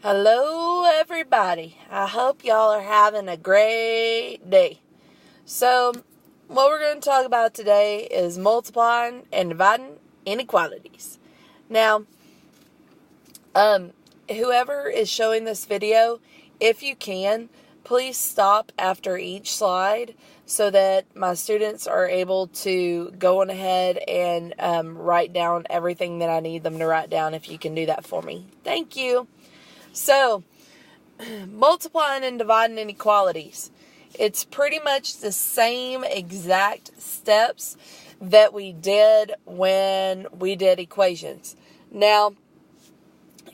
Hello, everybody. I hope y'all are having a great day. So, what we're going to talk about today is multiplying and dividing inequalities. Now, whoever is showing this video, if you can, please stop after each slide so that my students are able to go on ahead and write down everything that I need them to write down. If you can do that for me. Thank you. So, multiplying and dividing inequalities. It's pretty much the same exact steps that we did when we did equations. Now,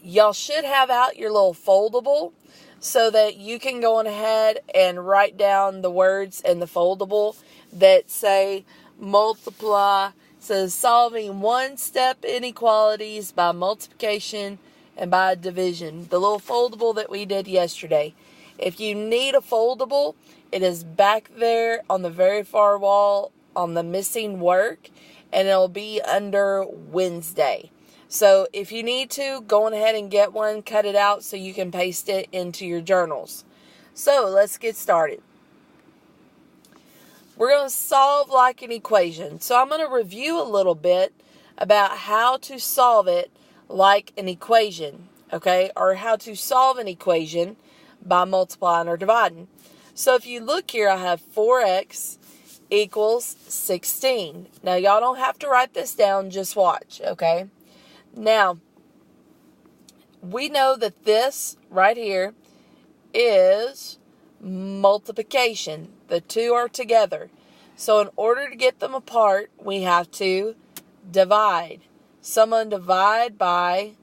y'all should have out your little foldable so that you can go on ahead and write down the words in the foldable that say multiply. It says solving one-step inequalities by multiplication and by division. The little foldable that we did yesterday. If you need a foldable, it is back there on the very far wall on the missing work, and it'll be under Wednesday. So if you need to, go on ahead and get one, cut it out so you can paste it into your journals. So let's get started. We're going to solve like an equation. So I'm going to review a little bit about how to solve it like an equation, okay? Or how to solve an equation by multiplying or dividing. So if you look here, I have 4x equals 16. Now, y'all don't have to write this down, just watch, okay? Now, we know that this right here is multiplication. The two are together. So in order to get them apart, we have to divide. So I'm going to divide by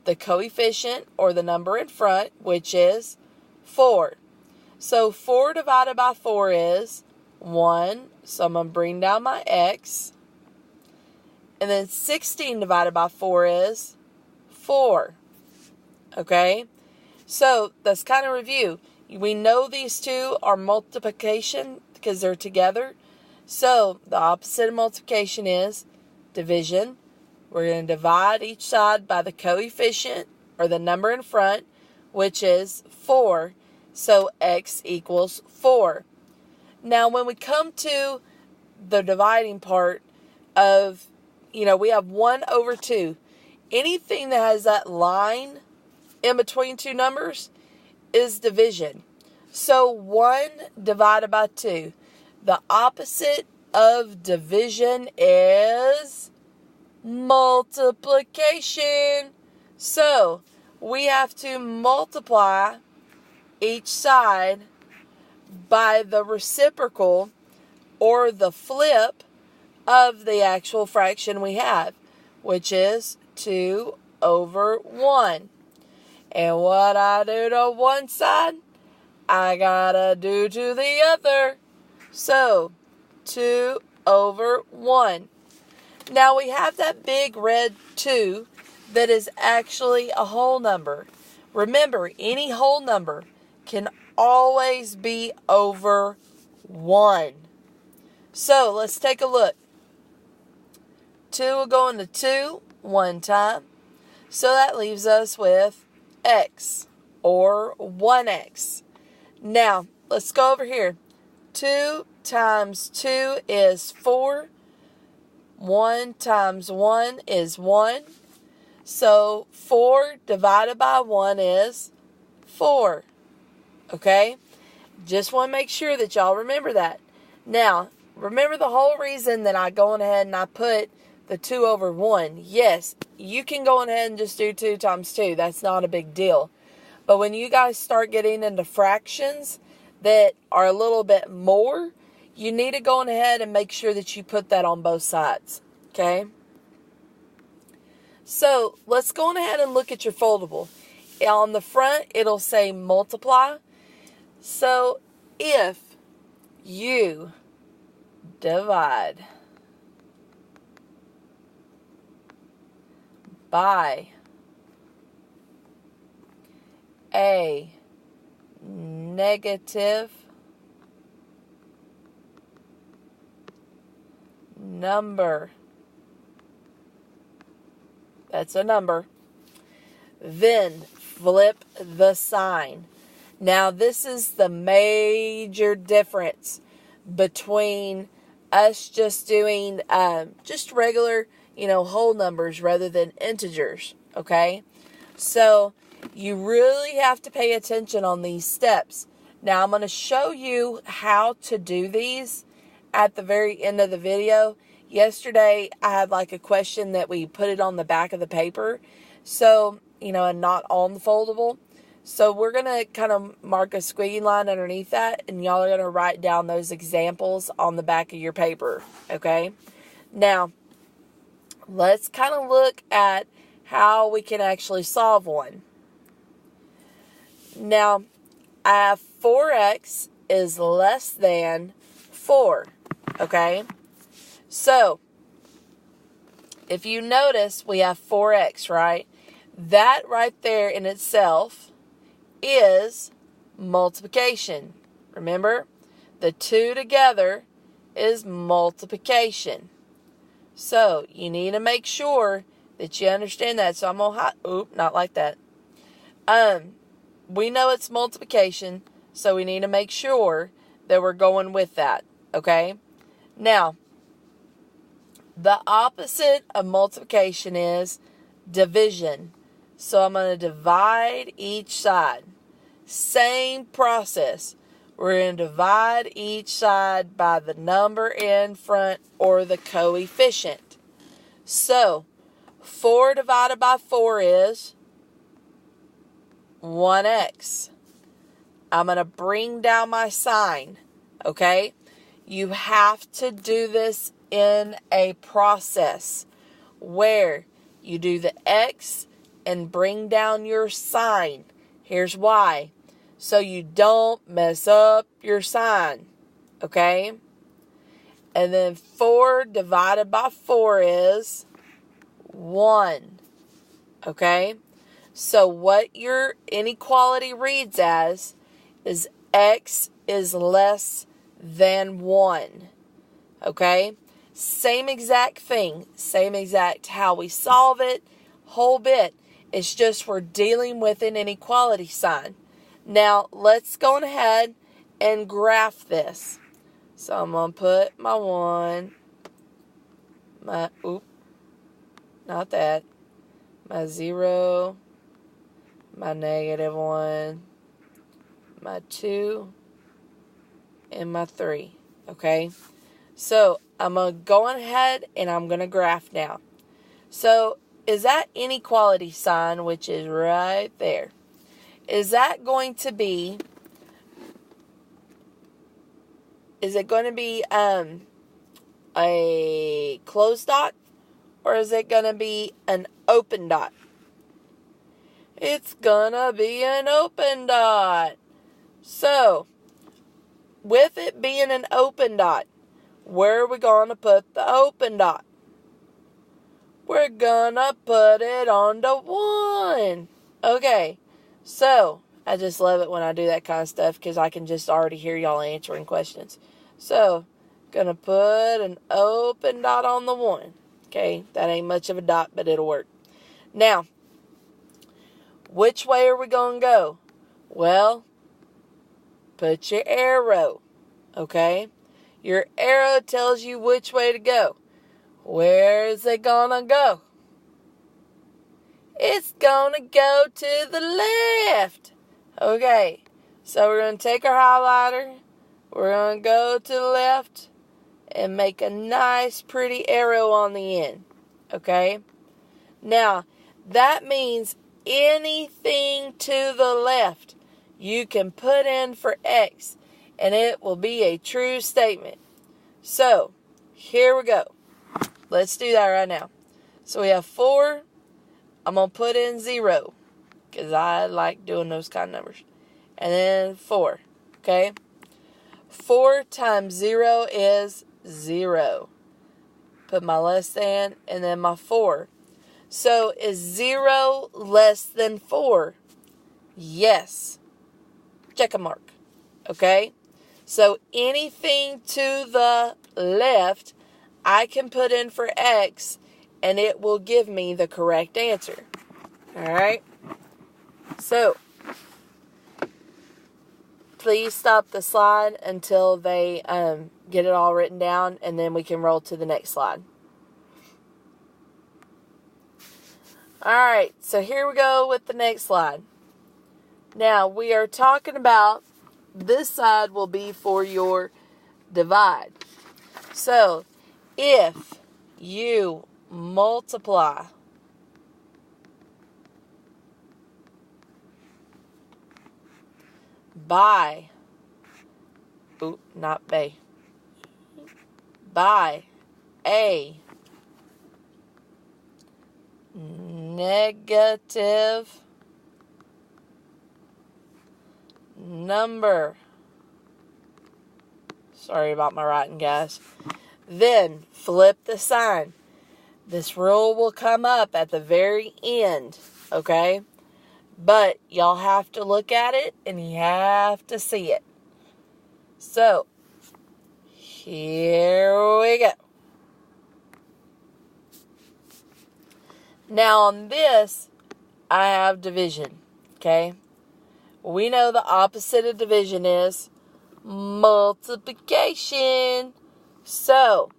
the coefficient or the number in front, which is 4. So 4 divided by 4 is 1. So I'm going to bring down my x. And then 16 divided by 4 is 4. Okay? So that's kind of review. We know these two are multiplication because they're together. So the opposite of multiplication is division. We're going to divide each side by the coefficient or the number in front, which is 4. So x equals 4. Now when we come to the dividing part of, we have 1 over 2. Anything that has that line in between two numbers is division. So 1 divided by 2. The opposite of division is multiplication. So we have to multiply each side by the reciprocal or the flip of the actual fraction we have, which is 2 over 1. And what I do to one side, I gotta do to the other. So 2 over 1. Now we have that big red 2 that is actually a whole number. Remember, any whole number can always be over 1. So let's take a look. 2 will go into 2 one time. So that leaves us with x or 1x. Now let's go over here. 2 times 2 is 4. 1 times 1 is 1. So 4 divided by 1 is 4. Okay? Just want to make sure that y'all remember that. Now, remember the whole reason that I go on ahead and I put the 2 over 1. Yes, you can go on ahead and just do 2 times 2. That's not a big deal. But when you guys start getting into fractions that are a little bit more, you need to go on ahead and make sure that you put that on both sides. Okay? So, let's go on ahead and look at your foldable. On the front, it'll say multiply. So, if you divide by a negative number, that's a number, then flip the sign. Now, this is the major difference between us just doing just regular, whole numbers rather than integers, okay? So, you really have to pay attention on these steps. Now, I'm going to show you how to do these at the very end of the video. Yesterday, I had like a question that we put it on the back of the paper. So, and not on the foldable. So we're going to kind of mark a squiggly line underneath that, and y'all are going to write down those examples on the back of your paper, okay? Now, let's kind of look at how we can actually solve one. Now, I have 4x is less than 4, okay? So, if you notice, we have 4x, right? That right there in itself is multiplication. Remember, the two together is multiplication. So, you need to make sure that you understand that. So, I'm going to not like that. We know it's multiplication, so we need to make sure that we're going with that, okay? Now, the opposite of multiplication is division. So I'm going to divide each side. Same process. We're going to divide each side by the number in front or the coefficient. So 4 divided by 4 is 1x. I'm going to bring down my sign, okay? You have to do this in a process where you do the x and bring down your sign. Here's why. So you don't mess up your sign, okay? And then 4 divided by 4 is 1, okay? So what your inequality reads as is x is less than 1, okay? Same exact thing, same exact how we solve it, whole bit. It's just we're dealing with an inequality sign. Now, let's go ahead and graph this. So I'm going to put my 1, my 0, my -1, my 2, and my 3, okay? So, I'm going to go ahead and I'm going to graph now. So, is that inequality sign, which is right there, is it going to be a closed dot, or is it going to be an open dot? It's going to be an open dot. So, with it being an open dot, where are we going to put the open dot? We're going to put it on the 1. Okay, so I just love it when I do that kind of stuff because I can just already hear y'all answering questions. So, going to put an open dot on the 1. Okay, that ain't much of a dot, but it'll work. Now, which way are we going to go? Well, put your arrow, okay? Your arrow tells you which way to go. Where is it going to go? It's going to go to the left. Okay, so we're going to take our highlighter. We're going to go to the left and make a nice, pretty arrow on the end. Okay? Now, that means anything to the left you can put in for x, and it will be a true statement. So, here we go. Let's do that right now. So, we have 4. I'm going to put in 0, because I like doing those kind of numbers. And then 4, okay? 4 times 0 is 0. Put my less than, and then my 4. So, is 0 less than 4? Yes. Check a mark, okay? So, anything to the left, I can put in for x, and it will give me the correct answer. All right? So, please stop the slide until they get it all written down, and then we can roll to the next slide. Alright, so here we go with the next slide. Now, we are talking about, this side will be for your divide. So, if you multiply by, by a negative number. Sorry about my writing, guys. Then flip the sign. This rule will come up at the very end, okay? But y'all have to look at it and you have to see it. So, here we go. Now on this, I have division, okay? We know the opposite of division is multiplication. So,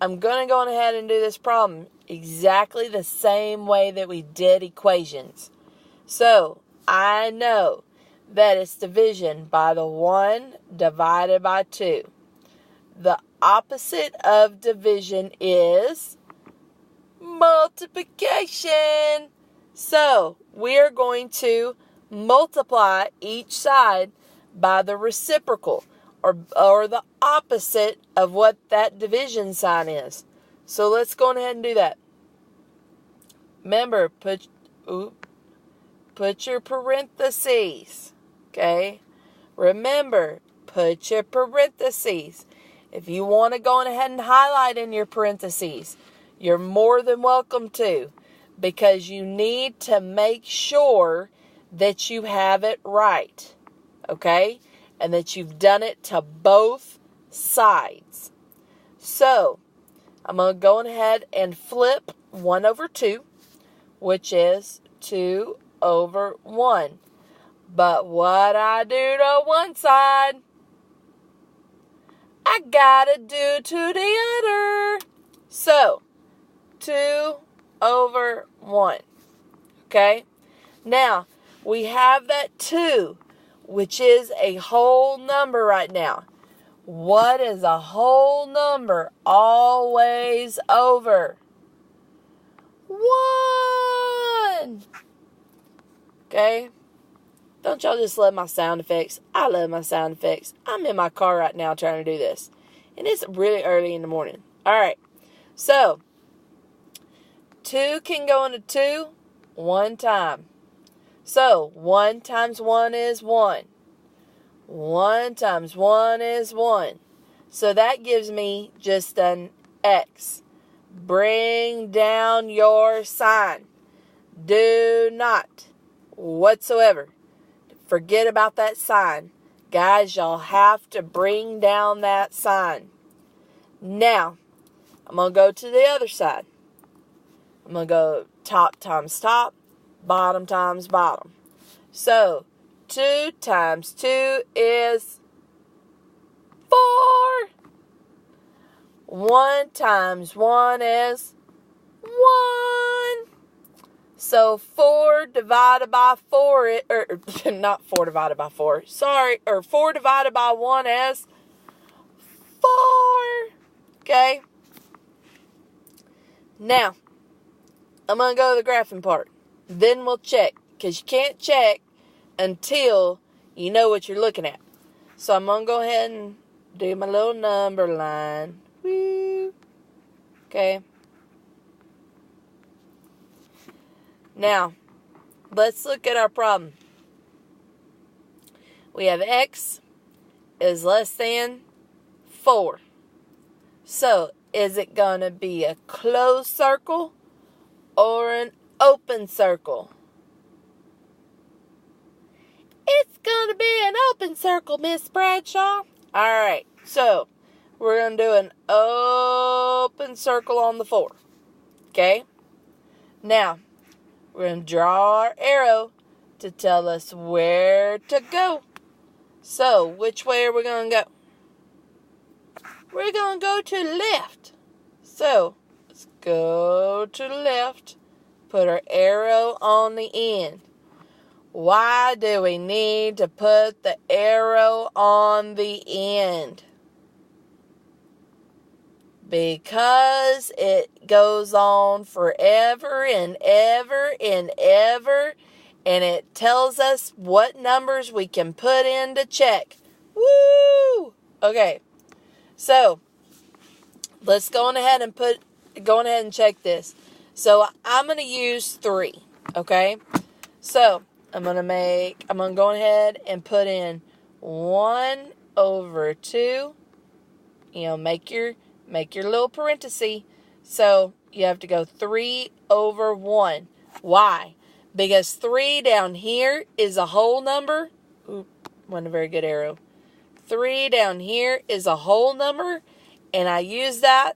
I'm going to go ahead and do this problem exactly the same way that we did equations. So, I know that it's division by the 1 divided by 2. The opposite of division is multiplication. So, we are going to multiply each side by the reciprocal or the opposite of what that division sign is. So, let's go ahead and do that. Remember, put your parentheses, okay? Remember, put your parentheses. If you want to go ahead and highlight in your parentheses, you're more than welcome to, because you need to make sure that you have it right, okay? And that you've done it to both sides. So, I'm going to go ahead and flip 1 over 2, which is 2 over 1. But what I do to one side, I gotta do to the other. So, 2 over 1. Okay? Now, we have that 2, which is a whole number right now. What is a whole number always over? 1. Okay? Don't y'all just love my sound effects? I love my sound effects. I'm in my car right now trying to do this. And it's really early in the morning. Alright. So, 2 can go into 2 one time. So, 1 times 1 is 1. 1 times 1 is 1. So, that gives me just an X. Bring down your sign. Do not whatsoever forget about that sign. Guys, y'all have to bring down that sign. Now, I'm going to go to the other side. I'm going to go top times top, bottom times bottom. So, 2 times 2 is 4. 1 times 1 is 1. So, 4 divided by 4, not 4 divided by 4, 4 divided by 1 is 4. Okay? Now, I'm going to go to the graphing part. Then we'll check, because you can't check until you know what you're looking at. So, I'm going to go ahead and do my little number line. Woo. Okay? Now, let's look at our problem. We have x is less than 4. So, is it going to be a closed circle or an open circle? It's going to be an open circle, Miss Bradshaw. Alright, so we're going to do an open circle on the 4. Okay? Now, we're going to draw our arrow to tell us where to go. So, which way are we going to go? We're going to go to the left. So, let's go to the left. Put our arrow on the end. Why do we need to put the arrow on the end? Because it goes on forever and ever and ever. And it tells us what numbers we can put in to check. Woo! Okay. So, let's go on ahead and check this. So, I'm going to use 3. Okay? So, I'm going to go ahead and put in 1 over 2. Make your little parenthesis. So, you have to go 3 over 1. Why? Because 3 down here is a whole number. Oop, wasn't a very good arrow. 3 down here is a whole number. And I use that.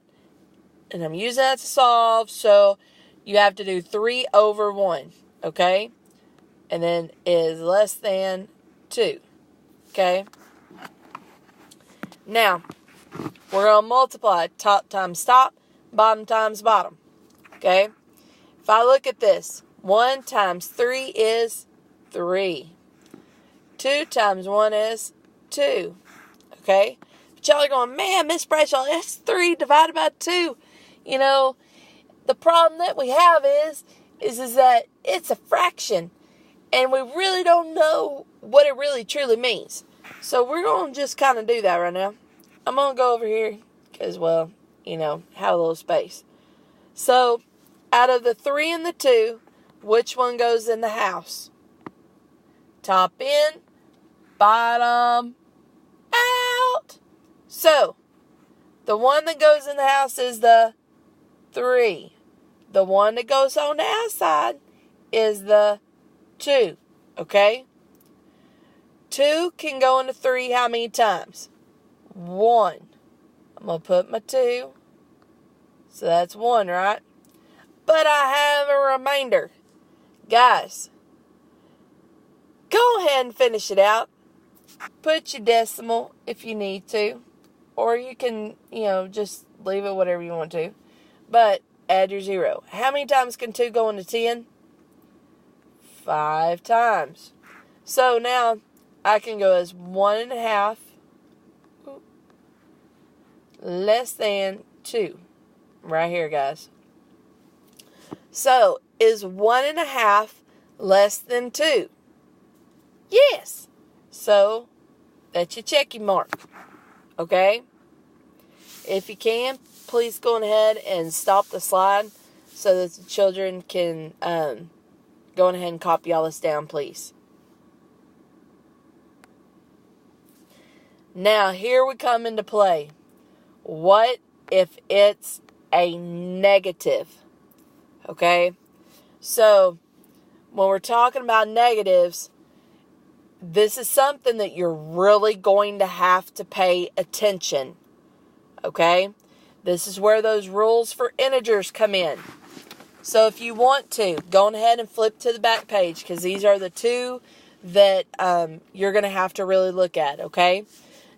And I'm using that to solve. So, you have to do 3 over 1. Okay? And then is less than 2. Okay? Now, we're going to multiply top times top, bottom times bottom. Okay? If I look at this, 1 times 3 is 3. 2 times 1 is 2. Okay? But y'all are going, man, Miss Bradshaw, that's 3 divided by 2. The problem that we have is that it's a fraction. And we really don't know what it really truly means. So we're going to just kind of do that right now. I'm going to go over here because, have a little space. So, out of the 3 and the 2, which one goes in the house? Top in, bottom out. So, the one that goes in the house is the 3. The one that goes on the outside is the 2. Okay? 2 can go into 3 how many times? 1. I'm going to put my 2. So that's 1, right? But I have a reminder. Guys, go ahead and finish it out. Put your decimal if you need to. Or you can, just leave it whatever you want to. But add your 0. How many times can 2 go into 10? 5 times. So now I can go as 1.5 less than 2. Right here, guys. So, is 1.5 less than 2? Yes. So, that's your checking mark. Okay? If you can, please go ahead and stop the slide so that the children can go ahead and copy all this down, please. Now, here we come into play. What if it's a negative? Okay? So, when we're talking about negatives, this is something that you're really going to have to pay attention. Okay? This is where those rules for integers come in. So, if you want to, go ahead and flip to the back page, because these are the 2 that you're going to have to really look at, okay?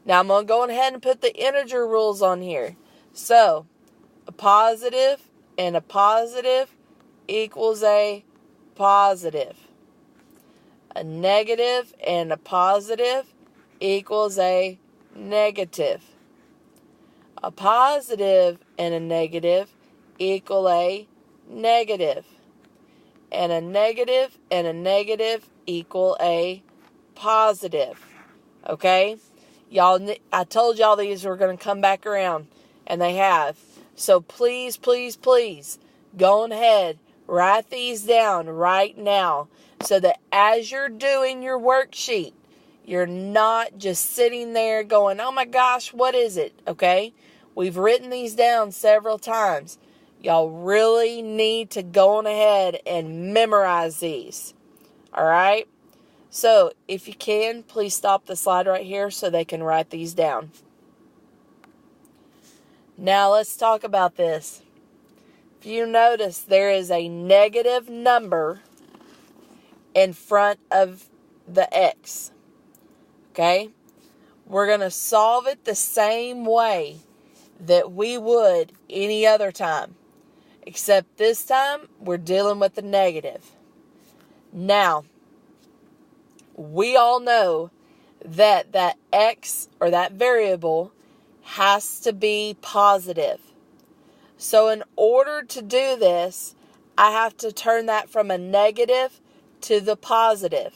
Now, I'm going to go ahead and put the integer rules on here. So, a positive and a positive equals a positive. A negative and a positive equals a negative. A positive and a negative equal a negative. And a negative equal a positive. Okay? Y'all, I told y'all these were going to come back around, and they have. So please, please, please, go ahead, write these down right now, so that as you're doing your worksheet, you're not just sitting there going, oh my gosh, what is it? Okay? We've written these down several times. Y'all really need to go on ahead and memorize these. Alright? So, if you can, please stop the slide right here so they can write these down. Now, let's talk about this. If you notice, there is a negative number in front of the x. Okay? We're going to solve it the same way that we would any other time. Except this time, we're dealing with the negative. Now, we all know that that x, or that variable, has to be positive. So in order to do this, I have to turn that from a negative to the positive.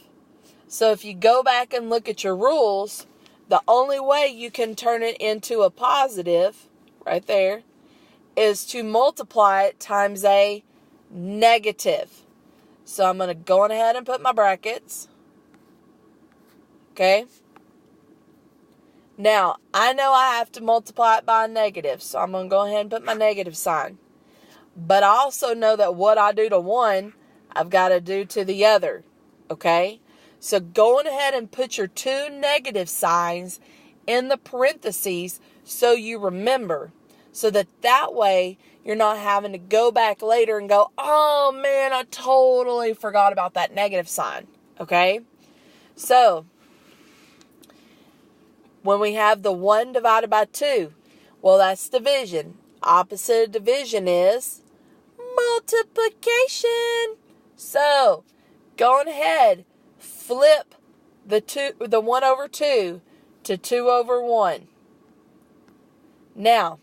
So if you go back and look at your rules, the only way you can turn it into a positive, right there, is to multiply it times a negative. So I'm going to go on ahead and put my brackets. Okay? Now, I know I have to multiply it by a negative, so I'm going to go ahead and put my negative sign. But I also know that what I do to one, I've got to do to the other. Okay? So go on ahead and put your two negative signs in the parentheses so you remember. So that way you're not having to go back later and go, oh man, I totally forgot about that negative sign. Okay? So, when we have the 1 divided by 2, well, that's division. Opposite of division is multiplication. So, go on ahead, flip the 1 over 2 to 2 over 1. Now,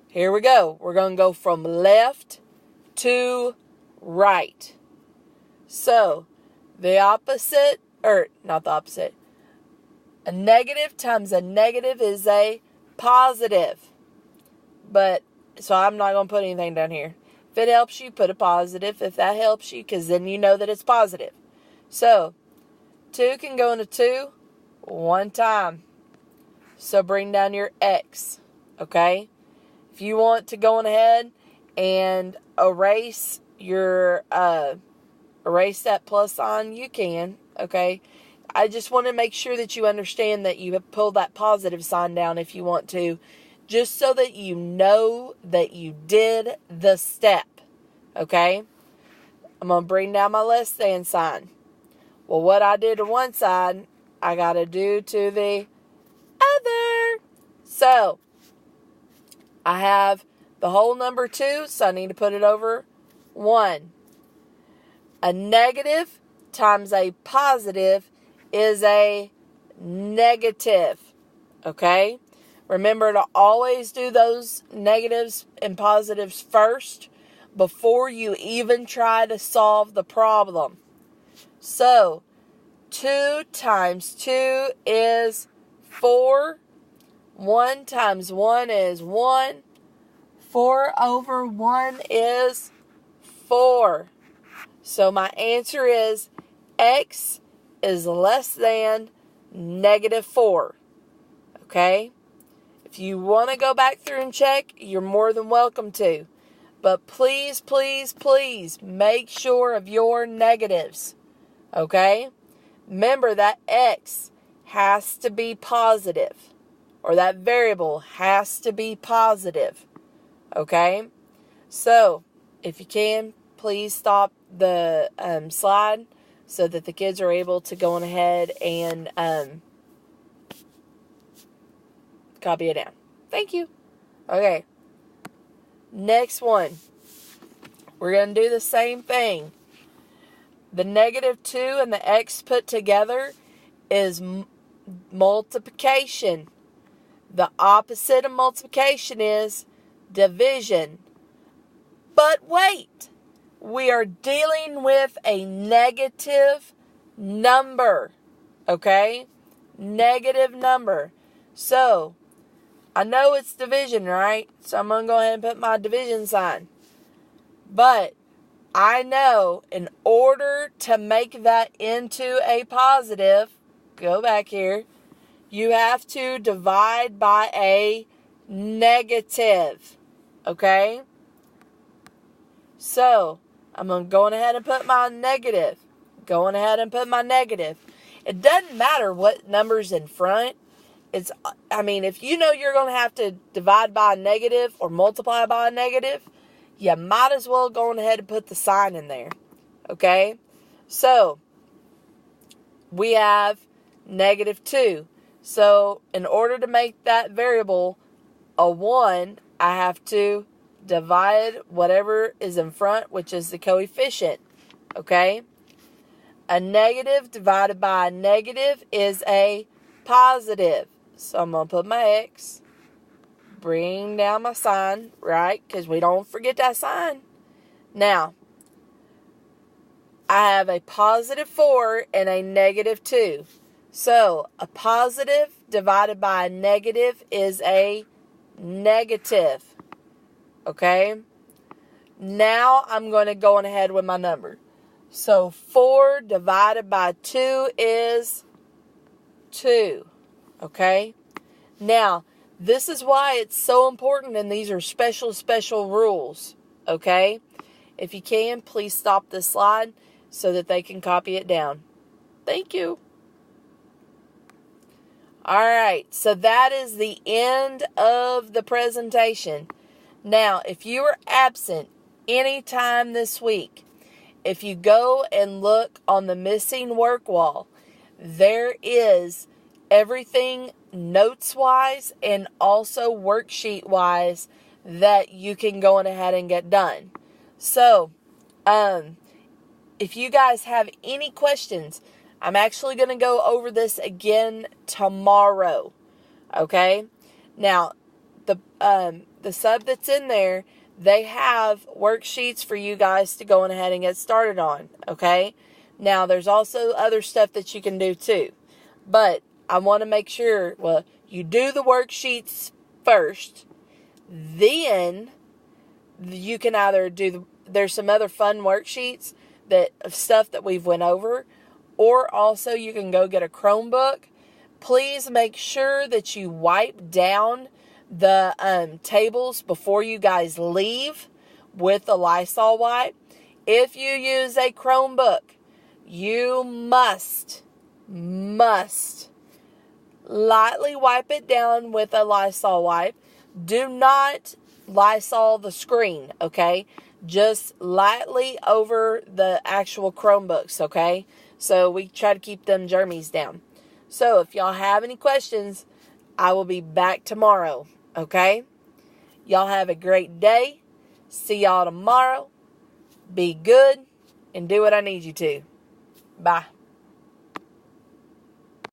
here we go. We're going to go from left to right. So, the opposite, or not the opposite, a negative times a negative is a positive. But, so I'm not going to put anything down here. If it helps you, put a positive. If that helps you, because then you know that it's positive. So, 2 can go into 2 one time. So, bring down your x. Okay? If you want to go on ahead and erase that plus sign, you can. Okay? I just want to make sure that you understand that you have pulled that positive sign down if you want to, just so that you know that you did the step. Okay? I'm going to bring down my less than sign. Well, what I did to one side, I got to do to the other. So, I have the whole number 2, so I need to put it over 1. A negative times a positive is a negative. Okay? Remember to always do those negatives and positives first before you even try to solve the problem. So, 2 times 2 is 4. 1 times 1 is 1. 4 over 1 is 4. So my answer is x is less than negative 4. Okay? If you want to go back through and check, you're more than welcome to. But please, please, please make sure of your negatives. Okay? Remember that x has to be positive. Or that variable has to be positive. Okay? So, if you can, please stop the slide so that the kids are able to go on ahead and copy it down. Thank you. Okay. Next one. We're going to do the same thing. The negative 2 and the x put together is multiplication. The opposite of multiplication is division. But wait, we are dealing with a negative number. Okay? Negative number. So, I know it's division, right? So I'm going to go ahead and put my division sign. But I know in order to make that into a positive, go back here, you have to divide by a negative. Okay? So, I'm going to go ahead and put my negative. Going ahead and put my negative. It doesn't matter what number's in front. If you know you're going to have to divide by a negative or multiply by a negative, you might as well go ahead and put the sign in there. Okay? So, we have -2. So, in order to make that variable a 1, I have to divide whatever is in front, which is the coefficient. Okay? A negative divided by a negative is a positive. So, I'm going to put my X. Bring down my sign, right? Because we don't forget that sign. Now, I have a +4 and a -2. So, a positive divided by a negative is a negative. Okay? Now, I'm going to go on ahead with my number. So, 4 divided by 2 is 2. Okay? Now, this is why it's so important, and these are special rules. Okay? If you can, please stop this slide so that they can copy it down. Thank you. Alright, so that is the end of the presentation. Now, if you were absent any time this week, if you go and look on the missing work wall, there is everything notes-wise and also worksheet-wise that you can go on ahead and get done. So, if you guys have any questions, I'm actually going to go over this again tomorrow. Okay? Now, the sub that's in there, they have worksheets for you guys to go on ahead and get started on. Okay? Now, there's also other stuff that you can do too. But I want to make sure, well, you do the worksheets first. Then, you can either do there's some other fun worksheets of stuff that we've went over. Or also you can go get a Chromebook. Please make sure that you wipe down the tables before you guys leave with the Lysol wipe. If you use a Chromebook, you must lightly wipe it down with a Lysol wipe. Do not Lysol the screen, okay? Just lightly over the actual Chromebooks, okay? So we try to keep them germies down. So if y'all have any questions, I will be back tomorrow, okay? Y'all have a great day. See y'all tomorrow. Be good and do what I need you to. Bye.